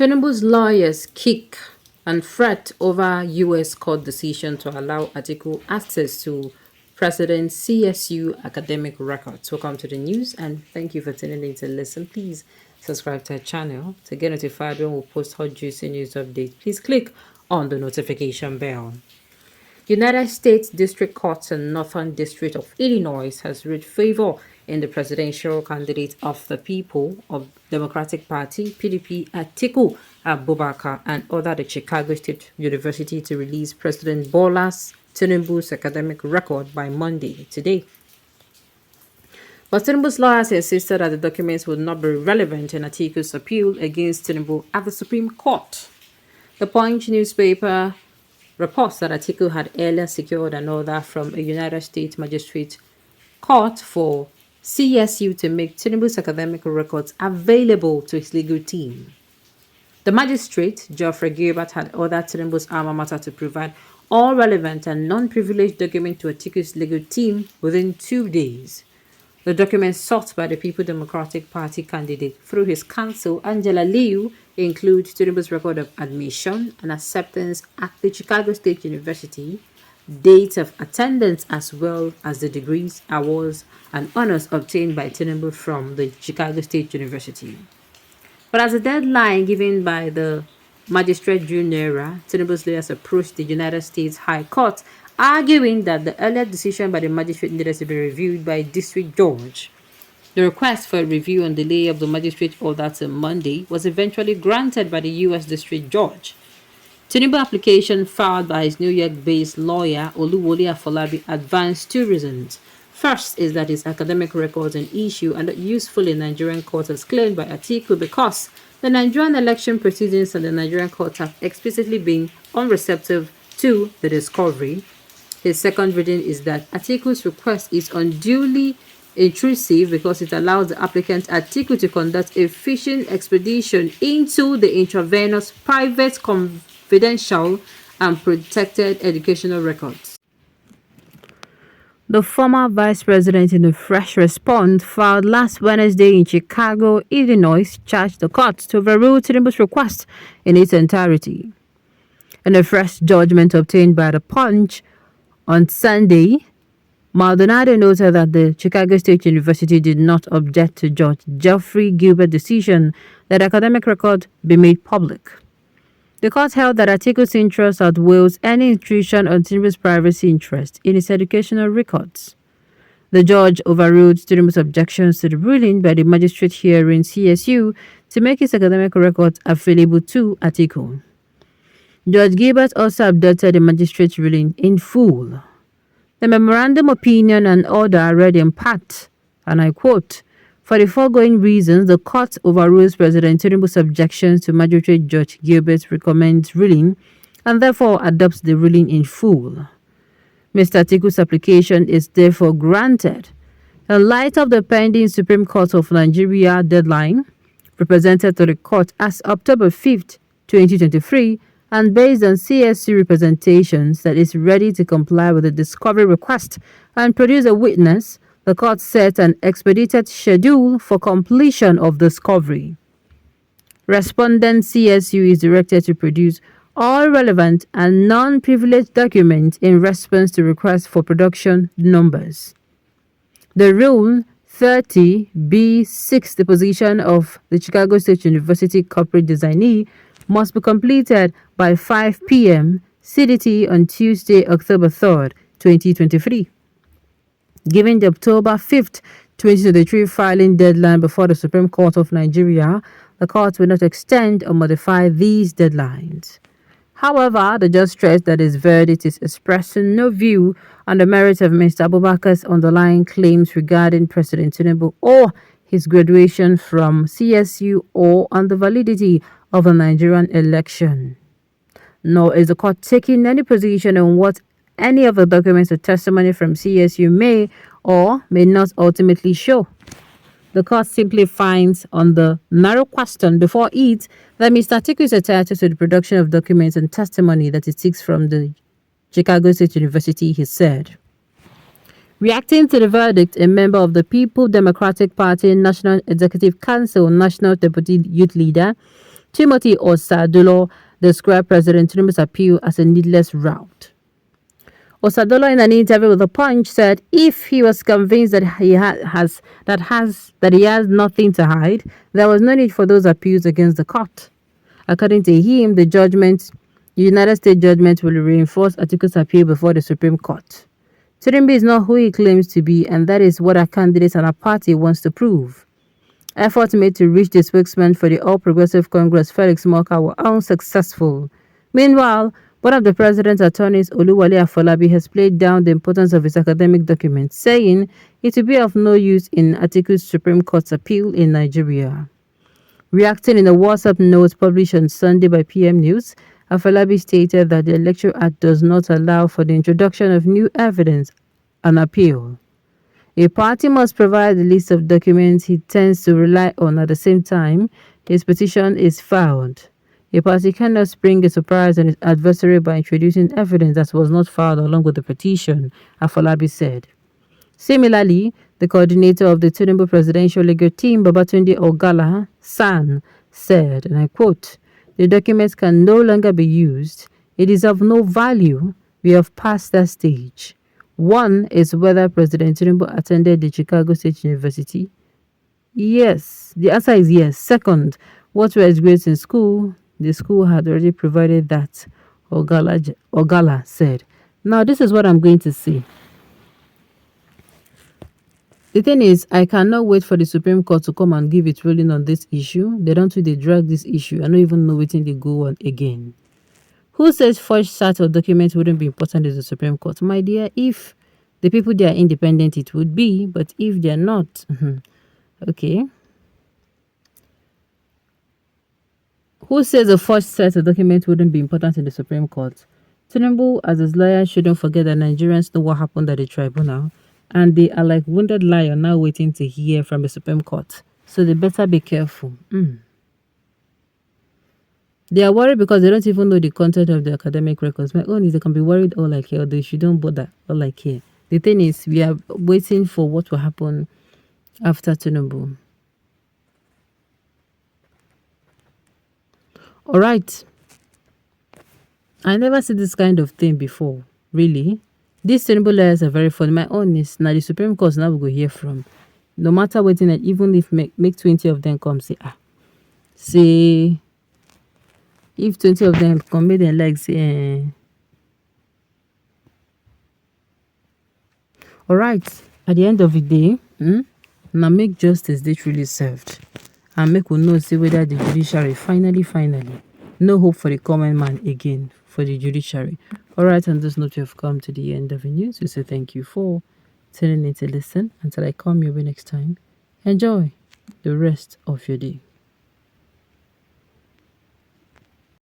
Tinubu's lawyers kick and fret over U.S. court decision to allow Atiku access to President CSU academic records. Welcome to the news and thank you for tuning in to listen. Please subscribe to our channel to get notified when we post hot juicy news updates. Please click on the notification bell. United States District Court in Northern District of Illinois has ruled favor in the presidential candidate of the People of Democratic Party, PDP, Atiku Abubakar, and ordered the Chicago State University to release President Bola Tinubu's academic record by Monday, today. But Tinubu's lawyers insisted that the documents would not be relevant in Atiku's appeal against Tinubu at the Supreme Court. The Punch newspaper reports that Atiku had earlier secured an order from a United States magistrate court for CSU to make Tinubu's academic records available to his legal team. The magistrate, Geoffrey Gilbert, had ordered Tinubu's alma mater to provide all relevant and non-privileged documents to Atiku's legal team within 2 days. The documents sought by the People Democratic Party candidate through his counsel, Angela Liu, include Tinubu's record of admission and acceptance at the Chicago State University, dates of attendance, as well as the degrees, awards, and honors obtained by Tinubu from the Chicago State University. But as a deadline given by the magistrate drew nearer, Tinubu's lawyers approached the United States High Court, arguing that the earlier decision by the magistrate needed to be reviewed by a district judge. The request for a review and delay of the magistrate order till Monday was eventually granted by the U.S. District Judge. Tinubu application filed by his New York-based lawyer Oluwole Afolabi advanced 2 reasons. First is that his academic records an issue and not useful in Nigerian courts as claimed by Atiku because the Nigerian election proceedings and the Nigerian courts have explicitly been unreceptive to the discovery. His second reason is that Atiku's request is unduly intrusive because it allows the applicant Atiku to conduct a fishing expedition into the intravenous, private, confidential, and protected educational records. The former vice president, in a fresh response filed last Wednesday in Chicago, Illinois, charged the court to overrule Tinubu's request in its entirety. In a fresh judgment obtained by the Punch on Sunday, Maldonado noted that the Chicago State University did not object to Judge Geoffrey Gilbert's decision that academic record be made public. The court held that Atiku's interest outweighs any intrusion on Tinubu's privacy interest in his educational records. The judge overruled Tinubu's objections to the ruling by the magistrate hearing CSU to make his academic records available to Atiku. Judge Gilbert also adopted the magistrate's ruling in full. The memorandum opinion and order read in part, and I quote, "For the foregoing reasons, the court overrules President Tinubu's objections to Magistrate Judge Gilbert's recommended ruling and therefore adopts the ruling in full. Mr. Atiku's application is therefore granted. In light of the pending Supreme Court of Nigeria deadline, represented to the court as October 5th, 2023, and based on CSC representations that is ready to comply with the discovery request and produce a witness, the court set an expedited schedule for completion of discovery. Respondent CSU is directed to produce all relevant and non-privileged documents in response to requests for production numbers. The Rule 30B6 deposition of the Chicago State University corporate designee must be completed by 5 p.m. CDT on Tuesday, October 3rd, 2023. Given the October 5th, 2023 filing deadline before the Supreme Court of Nigeria, the court will not extend or modify these deadlines. However, the judge stressed that his verdict is expressing no view on the merits of Mr. Abubakar's underlying claims regarding President Tinubu or his graduation from CSU or on the validity of the Nigerian election. Nor is the court taking any position on what any of the documents or testimony from CSU may or may not ultimately show. The court simply finds on the narrow question before it that Mr. Atiku is entitled to the production of documents and testimony that it seeks from the Chicago State University, he said. Reacting to the verdict, a member of the People Democratic Party National Executive Council, National Deputy Youth Leader, Timothy Osadolo described President Tinubu's appeal as a needless route. Osadolo, in an interview with The Punch, said if he was convinced that he has nothing to hide, there was no need for those appeals against the court. According to him, the United States judgment will reinforce Atiku's appeal before the Supreme Court. Tinubu is not who he claims to be, and that is what our candidates and our party wants to prove. Efforts made to reach the spokesman for the All Progressive Congress, Felix Morka, were unsuccessful. Meanwhile, one of the president's attorneys, Oluwale Afolabi, has played down the importance of his academic documents, saying it will be of no use in Atiku's Supreme Court's appeal in Nigeria. Reacting in a WhatsApp note published on Sunday by PM News, Afolabi stated that the Electoral Act does not allow for the introduction of new evidence on appeal. A party must provide the list of documents he tends to rely on at the same time his petition is filed. A party cannot spring a surprise on its adversary by introducing evidence that was not filed along with the petition, Afolabi said. Similarly, the coordinator of the Tinubu presidential legal team, Babatunde Ogala San, said, and I quote, "The documents can no longer be used. It is of no value. We have passed that stage. One is whether President Tinubu attended the Chicago State University. Yes, the answer is yes. Second, what were his grades in school? The school had already provided that," Ogala said. Now, this is what I'm going to say. The thing is, I cannot wait for the Supreme Court to come and give its ruling on this issue. They don't really drag this issue. I don't even know waiting they go on again. Who says forged set of documents wouldn't be important in the Supreme Court? My dear, if the people they are independent, it would be. But if they're not, okay. Who says a forged set of documents wouldn't be important in the Supreme Court? Tinubu, as his lawyer, shouldn't forget that Nigerians know what happened at the tribunal, and they are like wounded lion now waiting to hear from the Supreme Court. So they better be careful. They are worried because they don't even know the content of the academic records. My own is they can be worried all like here, they shouldn't bother all like here. The thing is, we are waiting for what will happen after Tinubu. All right. I never see this kind of thing before. Really? These Tinubu lawyers are very funny. My own is now the Supreme Court now we go hear from. No matter what, even if make 20 of them come say if 20 of them come make them like say all right. At the end of the day, now make justice they truly served. And make we know see whether the judiciary finally, no hope for the common man again for the judiciary. All right, on this note, we have come to the end of the news. We say thank you for tuning in to listen. Until I come your way next time, enjoy the rest of your day.